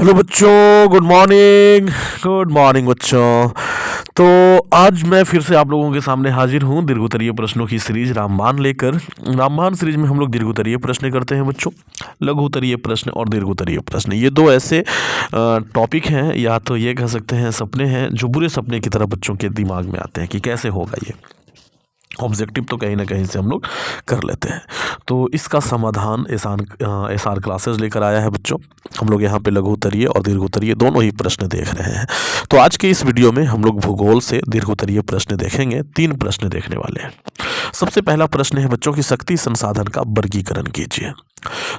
Hello बच्चों, good morning. Good morning बच्चों। तो आज मैं फिर से आप लोगों के सामने हाजिर हूँ दीर्घोत्तरीय प्रश्नों की सीरीज रामबाण लेकर। रामबाण सीरीज में हम लोग दीर्घोत्तरीय प्रश्न करते हैं बच्चों। लघुत्तरीय प्रश्न और दीर्घोत्तरीय प्रश्न, ये दो ऐसे टॉपिक हैं, या तो ये कह सकते हैं सपने हैं, जो बुरे सपने की तरह बच्चों के दिमाग में आते हैं कि कैसे होगा ये। ऑब्जेक्टिव तो कहीं ना कहीं से हम लोग कर लेते हैं। तो इसका समाधान एस आर क्लासेस लेकर आया है बच्चों। हम लोग यहाँ पे लघुत्तरीय और दीर्घोत्तरीय दोनों ही प्रश्न देख रहे हैं। तो आज के इस वीडियो में हम लोग भूगोल से दीर्घोत्तरीय प्रश्न देखेंगे। 3 प्रश्न देखने वाले हैं। सबसे पहला प्रश्न है बच्चों की शक्ति संसाधन का वर्गीकरण कीजिए।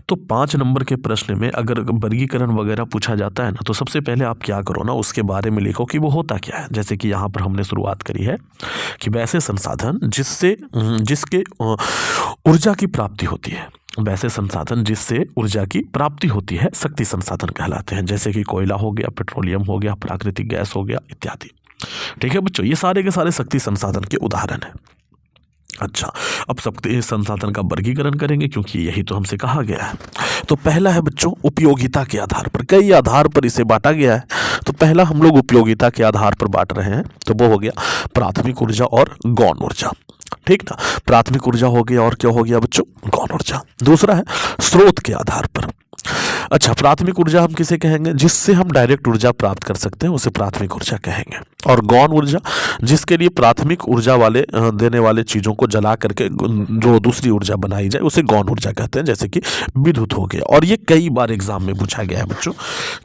तो 5 नंबर के प्रश्न में अगर वर्गीकरण वगैरह पूछा जाता है ना, तो सबसे पहले आप क्या करो ना, उसके बारे में लिखो कि वो होता क्या है। जैसे कि यहाँ पर हमने शुरुआत करी है कि वैसे संसाधन जिसके ऊर्जा की प्राप्ति होती है, वैसे संसाधन जिससे ऊर्जा की प्राप्ति होती है शक्ति संसाधन कहलाते हैं। जैसे कि कोयला हो गया, पेट्रोलियम हो गया, प्राकृतिक गैस हो गया इत्यादि। ठीक है बच्चों, ये सारे के सारे शक्ति संसाधन के उदाहरण हैं। अच्छा, अब शक्ति संसाधन का वर्गीकरण करेंगे क्योंकि यही तो हमसे कहा गया है। तो पहला है बच्चों उपयोगिता के आधार पर, कई आधार पर इसे बांटा गया है। तो पहला हम लोग उपयोगिता के आधार पर बांट रहे हैं, तो वो हो गया प्राथमिक ऊर्जा और गौण ऊर्जा। ठीक ना, प्राथमिक ऊर्जा हो गया और क्या हो गया बच्चों, गौण ऊर्जा। दूसरा है स्रोत के आधार पर। अच्छा, प्राथमिक ऊर्जा हम किसे कहेंगे, जिससे हम डायरेक्ट ऊर्जा प्राप्त कर सकते हैं उसे प्राथमिक ऊर्जा कहेंगे। और गौण ऊर्जा जिसके लिए प्राथमिक ऊर्जा वाले देने वाले चीज़ों को जला करके जो दूसरी ऊर्जा बनाई जाए उसे गौण ऊर्जा कहते हैं। जैसे कि विद्युत हो गया, और ये कई बार एग्जाम में पूछा गया है बच्चों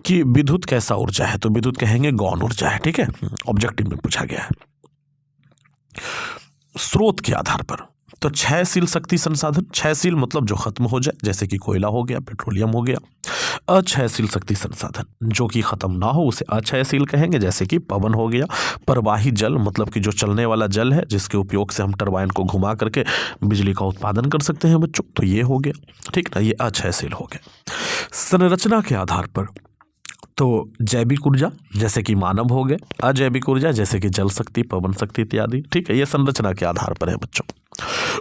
कि विद्युत कैसा ऊर्जा है, तो विद्युत कहेंगे गौण ऊर्जा है। ठीक है, ऑब्जेक्टिव में पूछा गया है। स्रोत के आधार पर तो क्षयशील शक्ति संसाधन, क्षयशील मतलब जो खत्म हो जाए, जैसे कि कोयला हो गया, पेट्रोलियम हो गया। अक्षयशील शक्ति संसाधन जो कि खत्म ना हो उसे अक्षयशील कहेंगे, जैसे कि पवन हो गया। प्रवाही जल मतलब कि जो चलने वाला जल है, जिसके उपयोग से हम टरबाइन को घुमा करके बिजली का उत्पादन कर सकते हैं बच्चों, तो ये हो गया। ठीक ना, ये अक्षयशील हो गया। संरचना के आधार पर तो जैविक ऊर्जा जैसे कि मानव हो गए, अजैविक ऊर्जा जैसे कि जल शक्ति, पवन शक्ति इत्यादि। ठीक है, ये संरचना के आधार पर है बच्चों।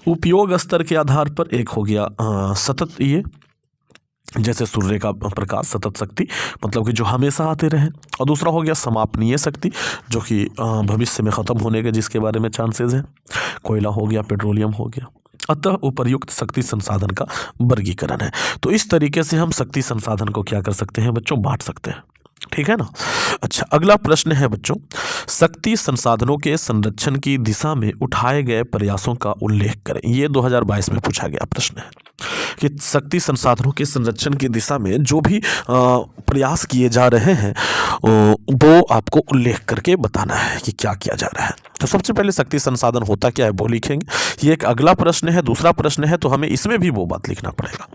उपयोग स्तर के आधार पर एक हो गया सतत, ये जैसे सूर्य का प्रकाश सतत शक्ति मतलब कि जो हमेशा आते रहे। और दूसरा हो गया समापनीय शक्ति, जो कि भविष्य में ख़त्म होने के जिसके बारे में चांसेस हैं, कोयला हो गया, पेट्रोलियम हो गया। अतः उपर्युक्त शक्ति संसाधन का वर्गीकरण है। तो इस तरीके से हम शक्ति संसाधन को क्या कर सकते हैं बच्चों, बांट सकते हैं। ठीक है ना। अच्छा, अगला प्रश्न है बच्चों, शक्ति संसाधनों के संरक्षण की दिशा में उठाए गए प्रयासों का उल्लेख करें। ये 2022 में पूछा गया प्रश्न है कि शक्ति संसाधनों के संरक्षण की दिशा में जो भी प्रयास किए जा रहे हैं वो आपको उल्लेख करके बताना है कि क्या किया जा रहा है। तो सबसे पहले शक्ति संसाधन होता क्या है वो लिखेंगे। ये एक अगला प्रश्न है, दूसरा प्रश्न है, तो हमें इसमें भी वो बात लिखना पड़ेगा।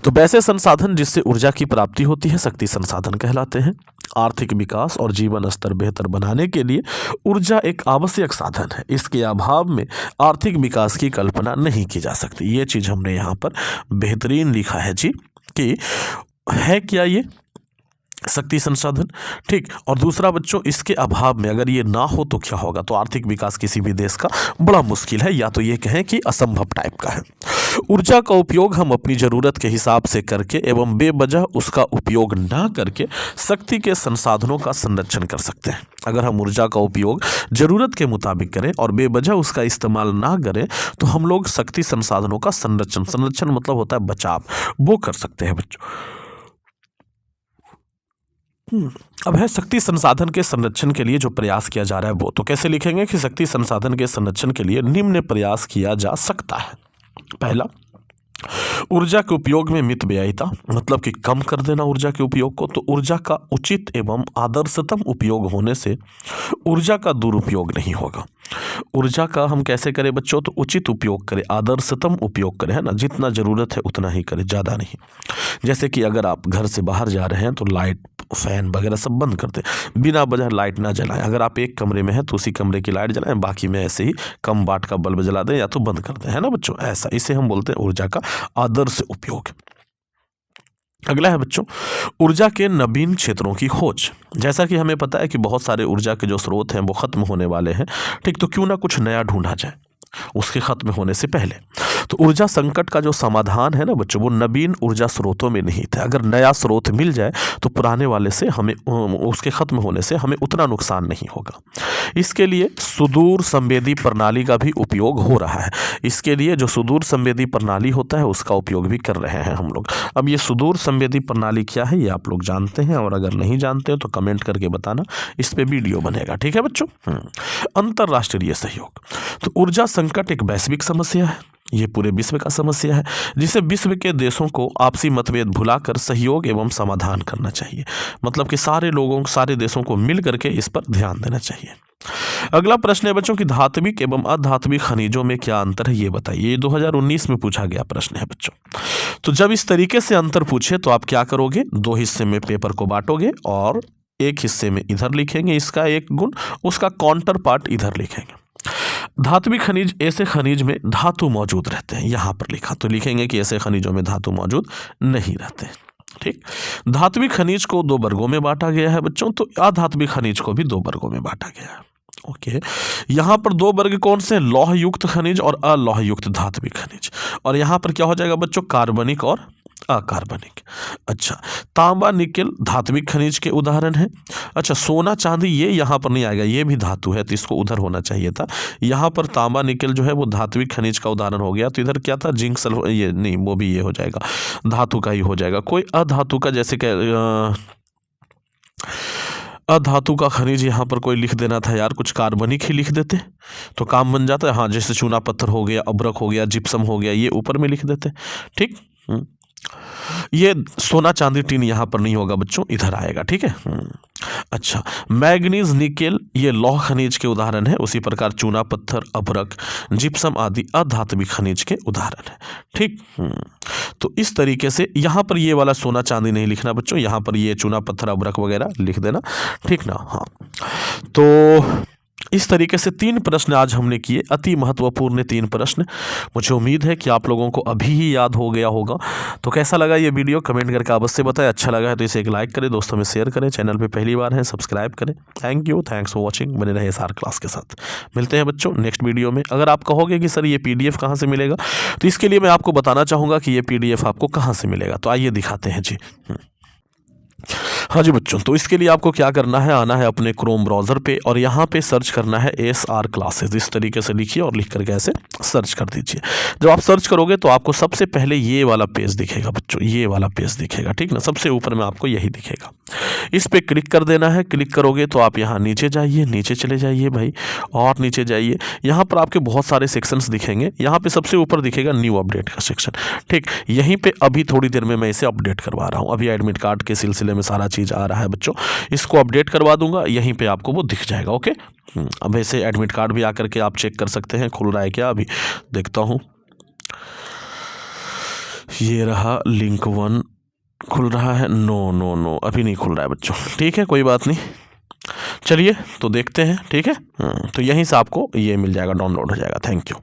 तो वैसे संसाधन जिससे ऊर्जा की प्राप्ति होती है शक्ति संसाधन कहलाते हैं। आर्थिक विकास और जीवन स्तर बेहतर बनाने के लिए ऊर्जा एक आवश्यक साधन है, इसके अभाव में आर्थिक विकास की कल्पना नहीं की जा सकती। ये चीज़ हमने यहाँ पर बेहतरीन लिखा है जी, कि है क्या ये शक्ति संसाधन। ठीक, और दूसरा बच्चों, इसके अभाव में अगर ये ना हो तो क्या होगा, तो आर्थिक विकास किसी भी देश का बड़ा मुश्किल है, या तो ये कहें कि असंभव टाइप का है। ऊर्जा का उपयोग हम अपनी ज़रूरत के हिसाब से करके एवं बेवजह उसका उपयोग ना करके शक्ति के संसाधनों का संरक्षण कर सकते हैं। अगर हम ऊर्जा का उपयोग ज़रूरत के मुताबिक करें और बेवजह उसका इस्तेमाल ना करें तो हम लोग शक्ति संसाधनों का संरक्षण मतलब होता है बचाव, वो कर सकते हैं बच्चों। अब है शक्ति संसाधन के संरक्षण के लिए जो प्रयास किया जा रहा है वो, तो कैसे लिखेंगे कि शक्ति संसाधन के संरक्षण के लिए निम्न प्रयास किया जा सकता है। पहला, ऊर्जा के उपयोग में मित व्ययिता मतलब कि कम कर देना ऊर्जा के उपयोग को। तो ऊर्जा का उचित एवं आदर्शतम उपयोग होने से ऊर्जा का दुरुपयोग नहीं होगा। ऊर्जा का हम कैसे करें बच्चों, तो उचित उपयोग करें, आदर्शतम उपयोग करें, है ना, जितना ज़रूरत है उतना ही करें, ज़्यादा नहीं। जैसे कि अगर आप घर से बाहर जा रहे हैं तो लाइट फैन वगैरह सब बंद कर दें, बिना वजह लाइट ना जलाएं। अगर आप एक कमरे में हैं तो उसी कमरे की लाइट जलाएं, बाकी में ऐसे ही कम वाट का बल्ब जला दें या तो बंद कर दें, है ना बच्चों, ऐसा। इसे हम बोलते हैं ऊर्जा का आदर्श उपयोग। अगला है बच्चों ऊर्जा के नवीन क्षेत्रों की खोज। जैसा कि हमें पता है कि बहुत सारे ऊर्जा के जो स्रोत हैं वो खत्म होने वाले हैं, ठीक, तो क्यों ना कुछ नया ढूंढा जाए। उसके खत्म होने से पहले। तो ऊर्जा संकट का जो समाधान है ना बच्चों, वो नवीन ऊर्जा स्रोतों में निहित है। अगर नया स्रोत मिल जाए तो पुराने वाले से हमें उसके खत्म होने से हमें उतना नुकसान नहीं होगा। इसके लिए सुदूर संवेदी प्रणाली का भी उपयोग हो रहा है। इसके लिए जो सुदूर संवेदी प्रणाली होता है उसका उपयोग भी कर रहे हैं हम लोग। अब ये सुदूर संवेदी प्रणाली क्या है ये आप लोग जानते हैं, और अगर नहीं जानते हो तो कमेंट करके बताना, इस पे वीडियो बनेगा। ठीक है बच्चों। अंतर्राष्ट्रीय सहयोग, तो ऊर्जा संकट एक वैश्विक समस्या है, ये पूरे विश्व का समस्या है, जिसे विश्व के देशों को आपसी मतभेद भुलाकर सहयोग एवं समाधान करना चाहिए। मतलब कि सारे लोगों, सारे देशों को मिल करके इस पर ध्यान देना चाहिए। अगला प्रश्न है बच्चों कि धात्विक एवं अधात्विक खनिजों में क्या अंतर है ये बताइए। ये 2019 में पूछा गया प्रश्न है बच्चों। तो जब इस तरीके से अंतर पूछे तो आप क्या करोगे, 2 हिस्से में पेपर को बांटोगे और एक हिस्से में इधर लिखेंगे इसका एक गुण, उसका काउंटर पार्ट इधर लिखेंगे। धात्विक खनिज ऐसे खनिज में धातु मौजूद रहते हैं, यहां पर लिखा, तो लिखेंगे कि ऐसे खनिजों में धातु मौजूद नहीं रहते। ठीक। धात्विक खनिज को 2 वर्गों में बांटा गया है बच्चों, तो अधात्विक खनिज को भी 2 वर्गों में बांटा गया है। ओके, यहां पर 2 वर्ग कौन से, लौह युक्त खनिज और अलौह युक्त धात्विक खनिज। और यहां पर क्या हो जाएगा बच्चों, कार्बनिक और अकार्बनिक। अच्छा, तांबा निकेल धात्विक खनिज के उदाहरण है। अच्छा, सोना चांदी ये यहाँ पर नहीं आएगा, ये भी धातु है तो इसको उधर होना चाहिए था। यहाँ पर तांबा निकेल जो है वो धात्विक खनिज का उदाहरण हो गया, तो इधर क्या था, जिंक सल्फर, ये नहीं, वो भी ये हो जाएगा, धातु का ही हो जाएगा। कोई अधातु का, जैसे कि अधातु का खनिज यहाँ पर कोई लिख देना था यार, कुछ कार्बनिक ही लिख देते तो काम बन जाता है। हाँ, जैसे चूना पत्थर हो गया, अब्रक हो गया, जिप्सम हो गया, ये ऊपर में लिख देते। ठीक। ये सोना चांदी टीन यहां पर नहीं होगा बच्चों, इधर आएगा। ठीक है। अच्छा, मैग्नीज निकेल ये लौह खनिज के उदाहरण है, उसी प्रकार चूना पत्थर, अभ्रक, जिप्सम आदि अधात्विक खनिज के उदाहरण है। ठीक। तो इस तरीके से यहां पर ये वाला सोना चांदी नहीं लिखना बच्चों, यहां पर ये चूना पत्थर अभ्रक वगैरह लिख देना। ठीक ना। हाँ, तो इस तरीके से 3 प्रश्न आज हमने किए, अति महत्वपूर्ण 3 प्रश्न। मुझे उम्मीद है कि आप लोगों को अभी ही याद हो गया होगा। तो कैसा लगा ये वीडियो कमेंट करके अवश्य बताएं। अच्छा लगा है तो इसे एक लाइक करें, दोस्तों में शेयर करें, चैनल पे पहली बार है सब्सक्राइब करें। Thank you, thanks for watching. बने रहे SR क्लास के साथ। मिलते हैं बच्चों नेक्स्ट वीडियो में। अगर आप कहोगे कि सर ये PDF कहाँ से मिलेगा, तो इसके लिए मैं आपको बताना चाहूँगा कि ये PDF आपको कहाँ से मिलेगा। तो आइए दिखाते हैं जी। हाँ जी बच्चों, तो इसके लिए आपको क्या करना है, आना है अपने क्रोम ब्राउज़र पे और यहाँ पे सर्च करना है SR क्लासेस। इस तरीके से लिखिए और लिख करके ऐसे सर्च कर दीजिए। जब आप सर्च करोगे तो आपको सबसे पहले ये वाला पेज दिखेगा बच्चों, ये वाला पेज दिखेगा। ठीक ना, सबसे ऊपर में आपको यही दिखेगा। इस पर क्लिक कर देना है। क्लिक करोगे तो आप यहाँ नीचे जाइए, नीचे चले जाइए भाई, और नीचे जाइए। यहाँ पर आपके बहुत सारे सेक्शंस दिखेंगे। यहाँ पे सबसे ऊपर दिखेगा न्यू अपडेट का सेक्शन। ठीक, यहीं पे अभी थोड़ी देर में मैं इसे अपडेट करवा रहा हूँ। अभी एडमिट कार्ड के सिलसिले में सारा चीज़ आ रहा है बच्चों, इसको अपडेट करवा दूंगा, यहीं पे आपको वो दिख जाएगा। ओके। अब ऐसे एडमिट कार्ड भी आकर के आप चेक कर सकते हैं, खुल रहा है क्या, अभी देखता हूँ। ये रहा लिंक 1 खुल रहा है। नो अभी नहीं खुल रहा है बच्चों। ठीक है, कोई बात नहीं, चलिए तो देखते हैं। ठीक है। तो यहीं से आपको ये मिल जाएगा, डाउनलोड हो जाएगा। Thank you.